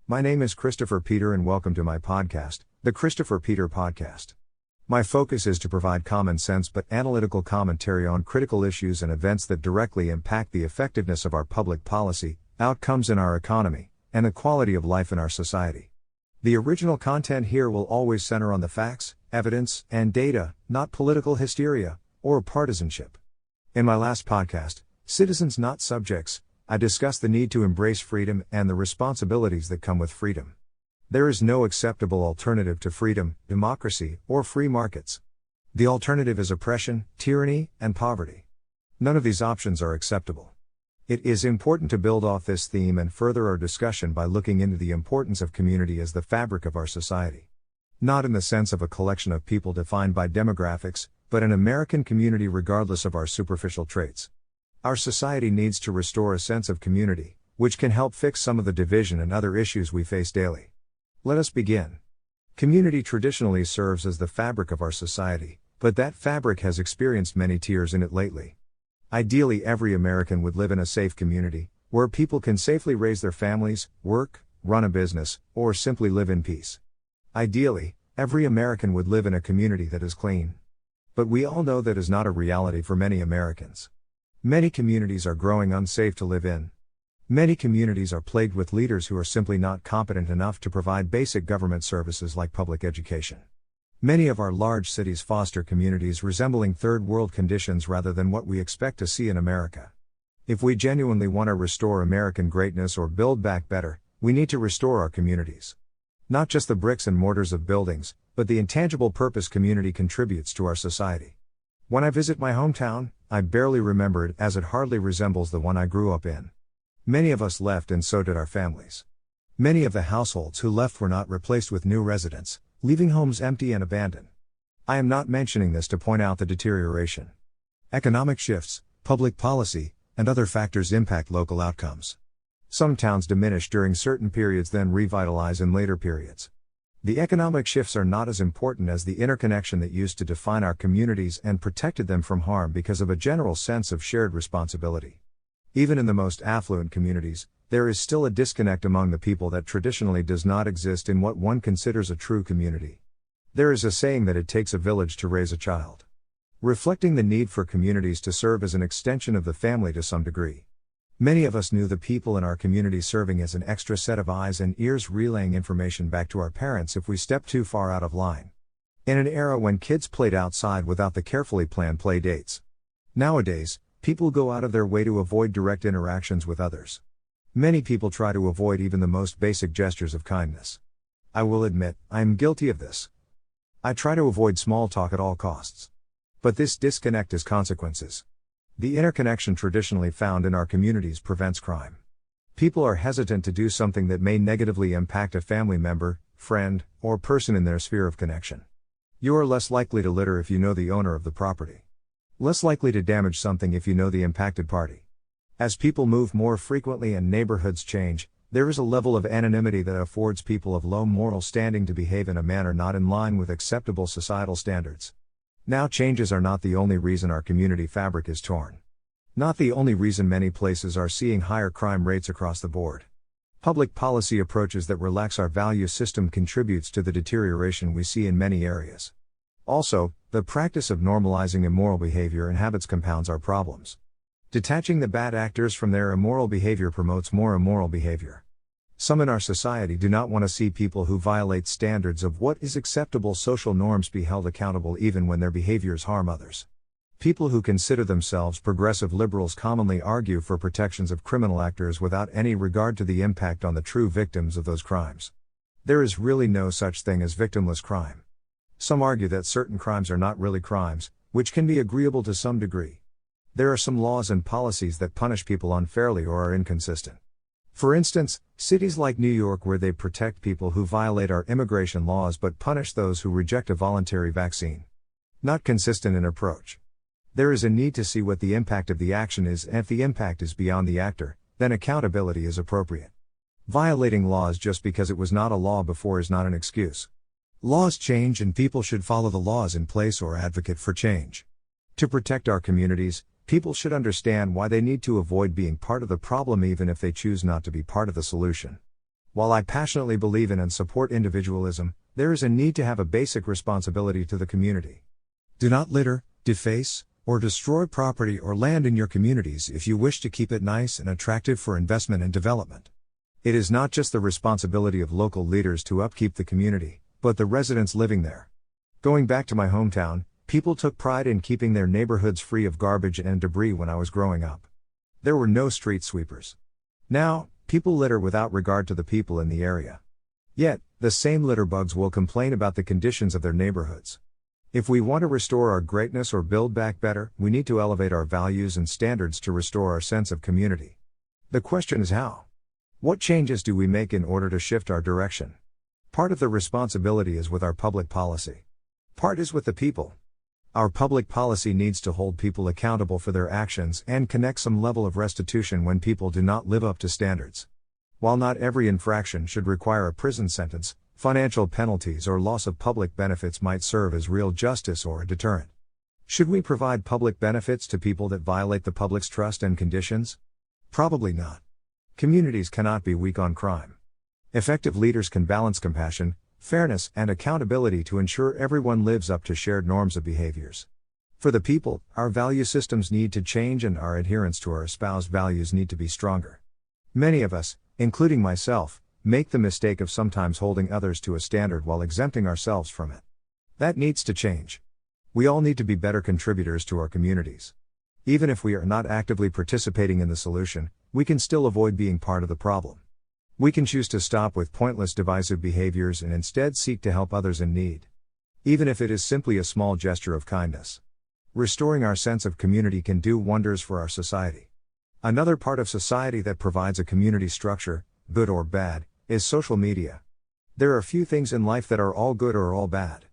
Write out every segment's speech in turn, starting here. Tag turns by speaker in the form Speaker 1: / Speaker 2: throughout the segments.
Speaker 1: My name is Christopher Peter and welcome to my podcast, The Christopher Peter Podcast. My focus is to provide common sense but analytical commentary on critical issues and events that directly impact the effectiveness of our public policy, outcomes in our economy, and the quality of life in our society. The original content here will always center on the facts, evidence, and data, not political hysteria or partisanship. In my last podcast, Citizens Not Subjects, I discussed the need to embrace freedom and the responsibilities that come with freedom. There is no acceptable alternative to freedom, democracy, or free markets. The alternative is oppression, tyranny, and poverty. None of these options are acceptable. It is important to build off this theme and further our discussion by looking into the importance of community as the fabric of our society. Not in the sense of a collection of people defined by demographics, but an American community regardless of our superficial traits. Our society needs to restore a sense of community, which can help fix some of the division and other issues we face daily. Let us begin. Community traditionally serves as the fabric of our society, but that fabric has experienced many tears in it lately. Ideally, every American would live in a safe community, where people can safely raise their families, work, run a business, or simply live in peace. Ideally, every American would live in a community that is clean. But we all know that is not a reality for many Americans. Many communities are growing unsafe to live in. Many communities are plagued with leaders who are simply not competent enough to provide basic government services like public education. Many of our large cities foster communities resembling third world conditions rather than what we expect to see in America. If we genuinely want to restore American greatness or build back better, we need to restore our communities. Not just the bricks and mortars of buildings, but the intangible purpose community contributes to our society. When I visit my hometown, I barely remember it as it hardly resembles the one I grew up in. Many of us left and so did our families. Many of the households who left were not replaced with new residents, leaving homes empty and abandoned. I am not mentioning this to point out the deterioration. Economic shifts, public policy, and other factors impact local outcomes. Some towns diminish during certain periods then revitalize in later periods. The economic shifts are not as important as the interconnection that used to define our communities and protected them from harm because of a general sense of shared responsibility. Even in the most affluent communities, there is still a disconnect among the people that traditionally does not exist in what one considers a true community. There is a saying that it takes a village to raise a child. Reflecting the need for communities to serve as an extension of the family to some degree. Many of us knew the people in our community serving as an extra set of eyes and ears relaying information back to our parents if we stepped too far out of line. In an era when kids played outside without the carefully planned play dates. Nowadays, people go out of their way to avoid direct interactions with others. Many people try to avoid even the most basic gestures of kindness. I will admit, I am guilty of this. I try to avoid small talk at all costs. But this disconnect has consequences. The interconnection traditionally found in our communities prevents crime. People are hesitant to do something that may negatively impact a family member, friend, or person in their sphere of connection. You are less likely to litter if you know the owner of the property. Less likely to damage something if you know the impacted party. As people move more frequently and neighborhoods change, there is a level of anonymity that affords people of low moral standing to behave in a manner not in line with acceptable societal standards. Now changes are not the only reason our community fabric is torn. Not the only reason many places are seeing higher crime rates across the board. Public policy approaches that relax our value system contributes to the deterioration we see in many areas. Also, the practice of normalizing immoral behavior and habits compounds our problems. Detaching the bad actors from their immoral behavior promotes more immoral behavior. Some in our society do not want to see people who violate standards of what is acceptable social norms be held accountable even when their behaviors harm others. People who consider themselves progressive liberals commonly argue for protections of criminal actors without any regard to the impact on the true victims of those crimes. There is really no such thing as victimless crime. Some argue that certain crimes are not really crimes, which can be agreeable to some degree. There are some laws and policies that punish people unfairly or are inconsistent. For instance, cities like New York where they protect people who violate our immigration laws but punish those who reject a voluntary vaccine. Not consistent in approach. There is a need to see what the impact of the action is, and if the impact is beyond the actor, then accountability is appropriate. Violating laws just because it was not a law before is not an excuse. Laws change and people should follow the laws in place or advocate for change. To protect our communities, people should understand why they need to avoid being part of the problem even if they choose not to be part of the solution. While I passionately believe in and support individualism, there is a need to have a basic responsibility to the community. Do not litter, deface, or destroy property or land in your communities if you wish to keep it nice and attractive for investment and development. It is not just the responsibility of local leaders to upkeep the community, but the residents living there. Going back to my hometown, people took pride in keeping their neighborhoods free of garbage and debris when I was growing up. There were no street sweepers. Now, people litter without regard to the people in the area. Yet, the same litter bugs will complain about the conditions of their neighborhoods. If we want to restore our greatness or build back better, we need to elevate our values and standards to restore our sense of community. The question is how? What changes do we make in order to shift our direction? Part of the responsibility is with our public policy. Part is with the people. Our public policy needs to hold people accountable for their actions and connect some level of restitution when people do not live up to standards. While not every infraction should require a prison sentence, financial penalties or loss of public benefits might serve as real justice or a deterrent. Should we provide public benefits to people that violate the public's trust and conditions? Probably not. Communities cannot be weak on crime. Effective leaders can balance compassion, fairness, and accountability to ensure everyone lives up to shared norms of behaviors. For the people, our value systems need to change and our adherence to our espoused values need to be stronger. Many of us, including myself, make the mistake of sometimes holding others to a standard while exempting ourselves from it. That needs to change. We all need to be better contributors to our communities. Even if we are not actively participating in the solution, we can still avoid being part of the problem. We can choose to stop with pointless divisive behaviors and instead seek to help others in need. Even if it is simply a small gesture of kindness. Restoring our sense of community can do wonders for our society. Another part of society that provides a community structure, good or bad, is social media. There are few things in life that are all good or all bad.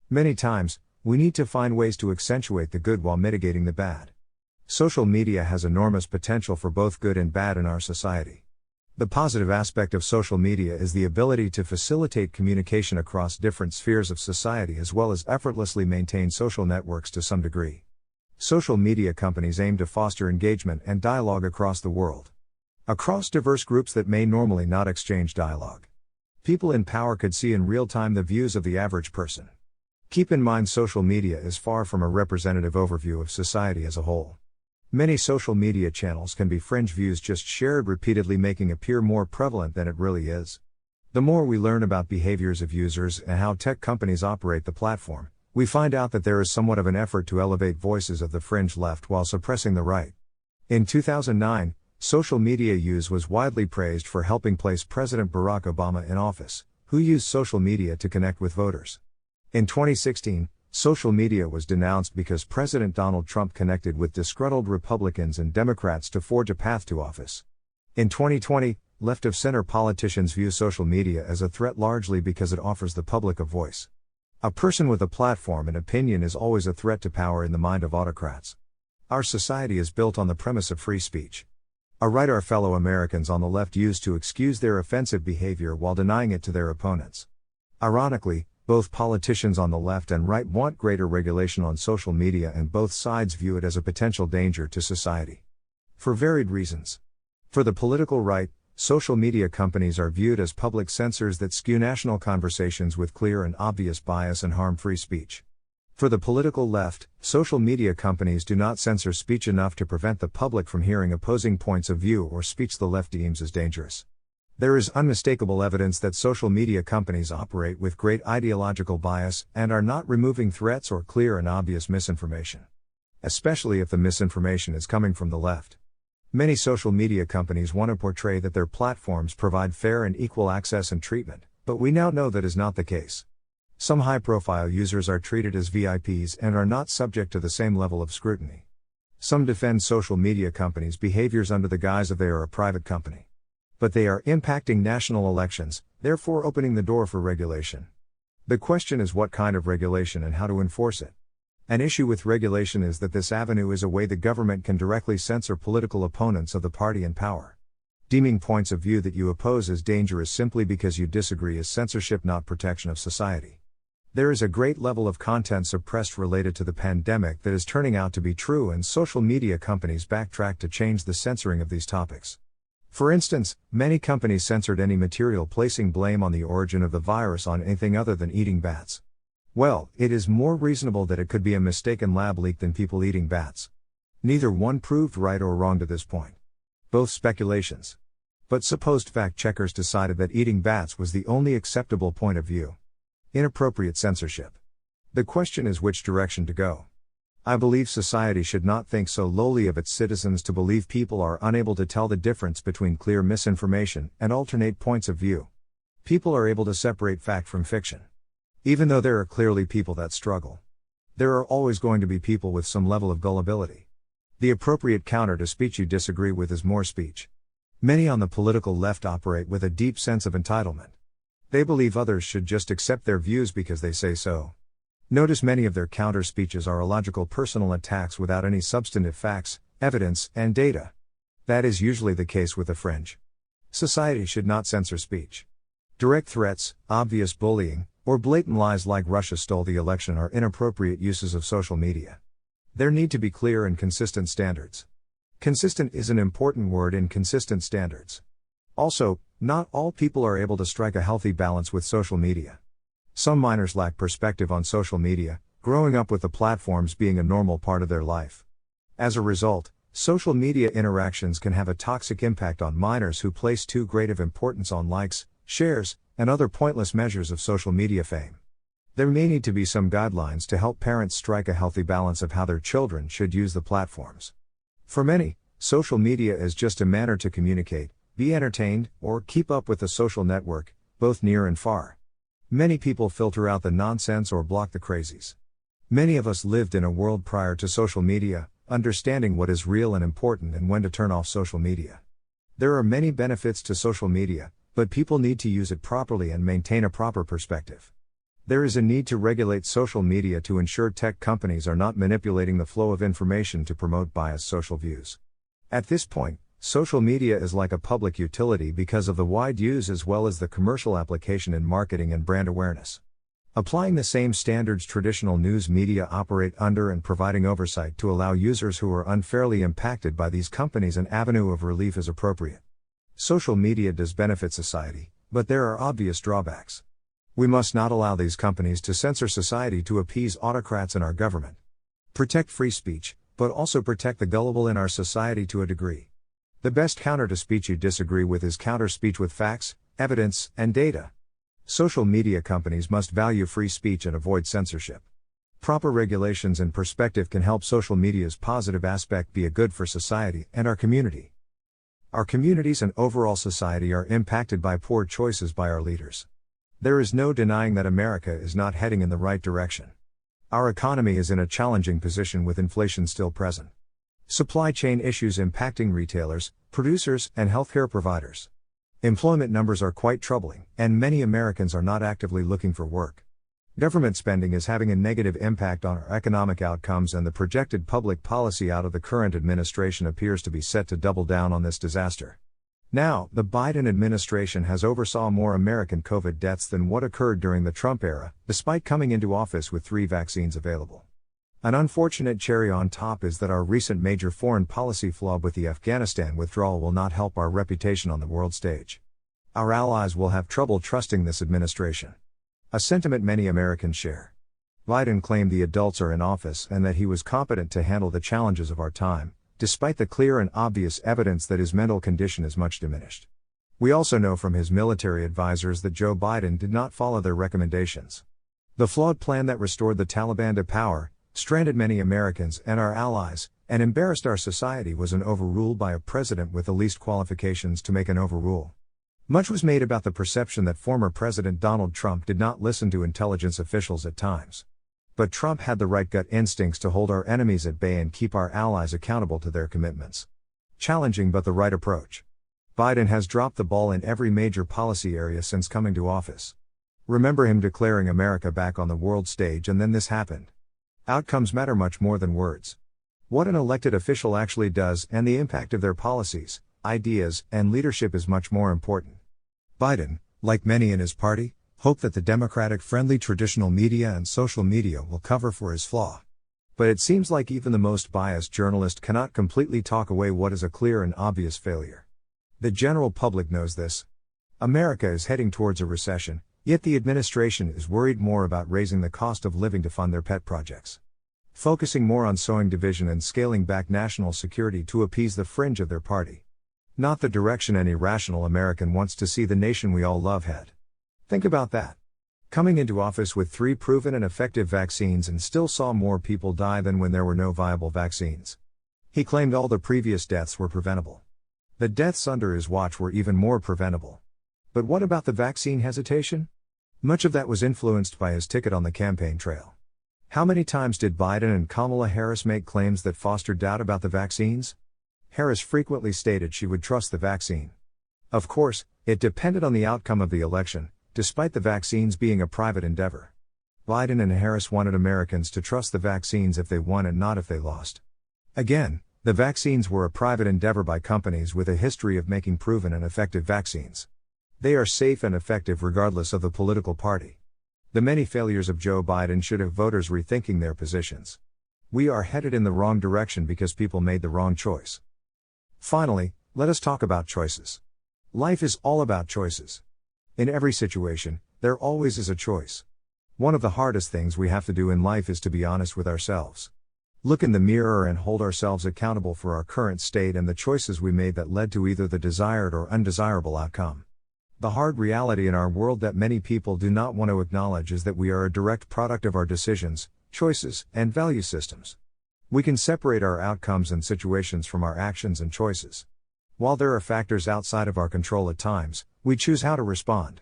Speaker 1: Many times, we need to find ways to accentuate the good while mitigating the bad. Social media has enormous potential for both good and bad in our society. The positive aspect of social media is the ability to facilitate communication across different spheres of society as well as effortlessly maintain social networks to some degree. Social media companies aim to foster engagement and dialogue across the world. Across diverse groups that may normally not exchange dialogue. People in power could see in real time the views of the average person. Keep in mind, social media is far from a representative overview of society as a whole. Many social media channels can be fringe views just shared repeatedly, making it appear more prevalent than it really is. The more we learn about behaviors of users and how tech companies operate the platform, we find out that there is somewhat of an effort to elevate voices of the fringe left while suppressing the right. In 2009, social media use was widely praised for helping place President Barack Obama in office, who used social media to connect with voters. In 2016, social media was denounced because President Donald Trump connected with disgruntled Republicans and Democrats to forge a path to office. In 2020, left-of-center politicians view social media as a threat largely because it offers the public a voice. A person with a platform and opinion is always a threat to power in the mind of autocrats. Our society is built on the premise of free speech. A right our fellow Americans on the left use to excuse their offensive behavior while denying it to their opponents. Ironically, both politicians on the left and right want greater regulation on social media, and both sides view it as a potential danger to society. For varied reasons. For the political right, social media companies are viewed as public censors that skew national conversations with clear and obvious bias and harm free speech. For the political left, social media companies do not censor speech enough to prevent the public from hearing opposing points of view or speech the left deems as dangerous. There is unmistakable evidence that social media companies operate with great ideological bias and are not removing threats or clear and obvious misinformation. Especially if the misinformation is coming from the left. Many social media companies want to portray that their platforms provide fair and equal access and treatment, but we now know that is not the case. Some high-profile users are treated as VIPs and are not subject to the same level of scrutiny. Some defend social media companies' behaviors under the guise of they are a private company. But they are impacting national elections, therefore opening the door for regulation. The question is what kind of regulation and how to enforce it. An issue with regulation is that this avenue is a way the government can directly censor political opponents of the party in power. Deeming points of view that you oppose as dangerous simply because you disagree is censorship, not protection of society. There is a great level of content suppressed related to the pandemic that is turning out to be true, and social media companies backtrack to change the censoring of these topics. For instance, many companies censored any material placing blame on the origin of the virus on anything other than eating bats. Well, it is more reasonable that it could be a mistaken lab leak than people eating bats. Neither one proved right or wrong to this point. Both speculations. But supposed fact-checkers decided that eating bats was the only acceptable point of view. Inappropriate censorship. The question is which direction to go. I believe society should not think so lowly of its citizens to believe people are unable to tell the difference between clear misinformation and alternate points of view. People are able to separate fact from fiction. Even though there are clearly people that struggle, there are always going to be people with some level of gullibility. The appropriate counter to speech you disagree with is more speech. Many on the political left operate with a deep sense of entitlement. They believe others should just accept their views because they say so. Notice many of their counter speeches are illogical personal attacks without any substantive facts, evidence, and data. That is usually the case with the fringe. Society should not censor speech. Direct threats, obvious bullying, or blatant lies like Russia stole the election are inappropriate uses of social media. There need to be clear and consistent standards. Consistent is an important word in consistent standards. Also, not all people are able to strike a healthy balance with social media. Some minors lack perspective on social media, growing up with the platforms being a normal part of their life. As a result, social media interactions can have a toxic impact on minors who place too great of importance on likes, shares, and other pointless measures of social media fame. There may need to be some guidelines to help parents strike a healthy balance of how their children should use the platforms. For many, social media is just a manner to communicate, be entertained, or keep up with the social network, both near and far. Many people filter out the nonsense or block the crazies. Many of us lived in a world prior to social media, understanding what is real and important and when to turn off social media. There are many benefits to social media, but people need to use it properly and maintain a proper perspective. There is a need to regulate social media to ensure tech companies are not manipulating the flow of information to promote biased social views. At this point, social media is like a public utility because of the wide use as well as the commercial application in marketing and brand awareness. Applying the same standards traditional news media operate under and providing oversight to allow users who are unfairly impacted by these companies an avenue of relief is appropriate. Social media does benefit society, but there are obvious drawbacks. We must not allow these companies to censor society to appease autocrats in our government. Protect free speech, but also protect the gullible in our society to a degree. The best counter to speech you disagree with is counter speech with facts, evidence, and data. Social media companies must value free speech and avoid censorship. Proper regulations and perspective can help social media's positive aspect be a good for society and our community. Our communities and overall society are impacted by poor choices by our leaders. There is no denying that America is not heading in the right direction. Our economy is in a challenging position with inflation still present. Supply chain issues impacting retailers, producers, and healthcare providers. Employment numbers are quite troubling, and many Americans are not actively looking for work. Government spending is having a negative impact on our economic outcomes, and the projected public policy out of the current administration appears to be set to double down on this disaster. Now, the Biden administration has oversaw more American COVID deaths than what occurred during the Trump era, despite coming into office with 3 vaccines available. An unfortunate cherry on top is that our recent major foreign policy flaw with the Afghanistan withdrawal will not help our reputation on the world stage. Our allies will have trouble trusting this administration. A sentiment many Americans share. Biden claimed the adults are in office and that he was competent to handle the challenges of our time, despite the clear and obvious evidence that his mental condition is much diminished. We also know from his military advisors that Joe Biden did not follow their recommendations. The flawed plan that restored the Taliban to power, stranded many Americans and our allies, and embarrassed our society was an overrule by a president with the least qualifications to make an overrule. Much was made about the perception that former President Donald Trump did not listen to intelligence officials at times. But Trump had the right gut instincts to hold our enemies at bay and keep our allies accountable to their commitments. Challenging but the right approach. Biden has dropped the ball in every major policy area since coming to office. Remember him declaring America back on the world stage, and then this happened. Outcomes matter much more than words. What an elected official actually does and the impact of their policies, ideas, and leadership is much more important. Biden, like many in his party, hoped that the Democratic-friendly traditional media and social media will cover for his flaw. But it seems like even the most biased journalist cannot completely talk away what is a clear and obvious failure. The general public knows this. America is heading towards a recession, yet the administration is worried more about raising the cost of living to fund their pet projects. Focusing more on sowing division and scaling back national security to appease the fringe of their party. Not the direction any rational American wants to see the nation we all love head. Think about that. Coming into office with 3 proven and effective vaccines and still saw more people die than when there were no viable vaccines. He claimed all the previous deaths were preventable. The deaths under his watch were even more preventable. But what about the vaccine hesitation? Much of that was influenced by his ticket on the campaign trail. How many times did Biden and Kamala Harris make claims that fostered doubt about the vaccines? Harris frequently stated she would trust the vaccine. Of course, it depended on the outcome of the election, despite the vaccines being a private endeavor. Biden and Harris wanted Americans to trust the vaccines if they won and not if they lost. Again, the vaccines were a private endeavor by companies with a history of making proven and effective vaccines. They are safe and effective regardless of the political party. The many failures of Joe Biden should have voters rethinking their positions. We are headed in the wrong direction because people made the wrong choice. Finally, let us talk about choices. Life is all about choices. In every situation, there always is a choice. One of the hardest things we have to do in life is to be honest with ourselves. Look in the mirror and hold ourselves accountable for our current state and the choices we made that led to either the desired or undesirable outcome. The hard reality in our world that many people do not want to acknowledge is that we are a direct product of our decisions, choices, and value systems. We can separate our outcomes and situations from our actions and choices. While there are factors outside of our control at times, we choose how to respond.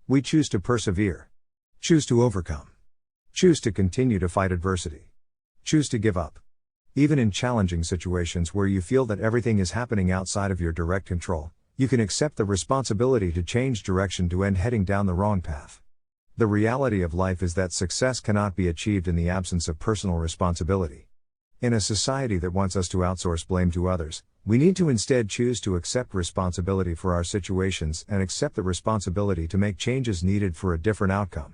Speaker 1: We choose to persevere. Choose to overcome. Choose to continue to fight adversity. Choose to give up. Even in challenging situations where you feel that everything is happening outside of your direct control, you can accept the responsibility to change direction to end heading down the wrong path. The reality of life is that success cannot be achieved in the absence of personal responsibility. In a society that wants us to outsource blame to others, we need to instead choose to accept responsibility for our situations and accept the responsibility to make changes needed for a different outcome.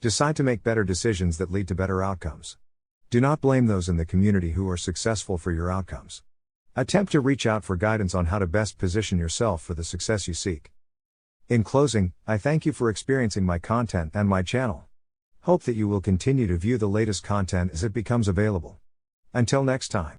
Speaker 1: Decide to make better decisions that lead to better outcomes. Do not blame those in the community who are successful for your outcomes. Attempt to reach out for guidance on how to best position yourself for the success you seek. In closing, I thank you for experiencing my content and my channel. Hope that you will continue to view the latest content as it becomes available. Until next time.